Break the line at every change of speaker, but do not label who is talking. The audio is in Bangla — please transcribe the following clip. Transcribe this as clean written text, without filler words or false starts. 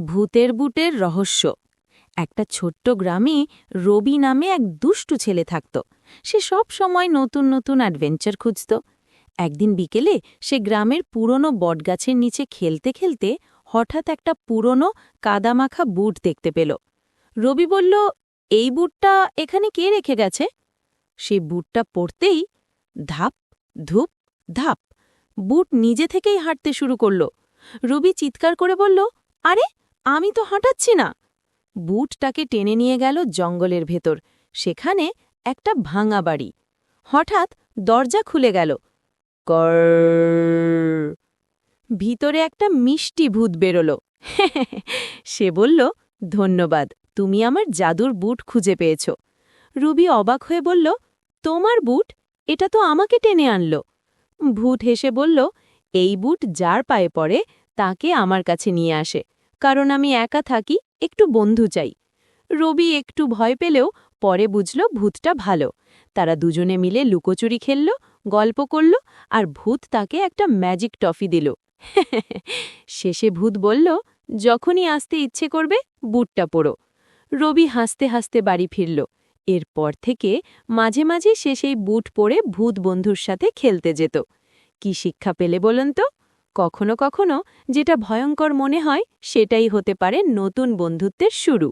ভূতের বুটের রহস্য। একটা ছোট্ট গ্রামে রবি নামে এক দুষ্টু ছেলে থাকত। সে সব সময় নতুন নতুন অ্যাডভেঞ্চার খুঁজত। একদিন বিকেলে সে গ্রামের পুরনো বটগাছের নিচে খেলতে খেলতে হঠাৎ একটা পুরনো কাদামাখা বুট দেখতে পেল। রবি বলল, এই বুটটা এখানে কে রেখে গেছে? সেই বুটটা পড়তেই ধাপ ধুপ ধাপ, বুট নিজে থেকেই হাঁটতে শুরু করল। রবি চিৎকার করে বলল, আরে, আমি তো হাঁটাচ্ছি না। বুট তাকে টেনে নিয়ে গেল জঙ্গলের ভেতর। সেখানে একটা ভাঙা বাড়ি। হঠাৎ দরজা খুলে গেল। কর। ভিতরে একটা মিষ্টি ভূত বেরোল। সে বলল, ধন্যবাদ, তুমি আমার জাদুর বুট খুঁজে পেয়েছ। রুবি অবাক হয়ে বলল, তোমার বুট? এটা তো আমাকে টেনে আনল। ভূত হেসে বলল, এই বুট যার পায়ে পড়ে তাকে আমার কাছে নিয়ে আসে, কারণ আমি একা থাকি, একটু বন্ধু চাই। রবি একটু ভয় পেলেও পরে বুঝল ভূতটা ভালো। তারা দুজনে মিলে লুকোচুরি খেলল, গল্প করল, আর ভূত তাকে একটা ম্যাজিক টফি দিল। শেষে ভূত বলল, যখনই আসতে ইচ্ছে করবে বুটটা পড়ো। রবি হাসতে হাসতে বাড়ি ফিরল। এরপর থেকে মাঝে মাঝে সে সেই বুট পরে ভূত বন্ধুর সাথে খেলতে যেত। কি শিক্ষা পেলে বলুন তো? কখনো কখনো যেটা ভয়ঙ্কর মনে হয় সেটাই হতে পারে নতুন বন্ধুত্বের শুরু।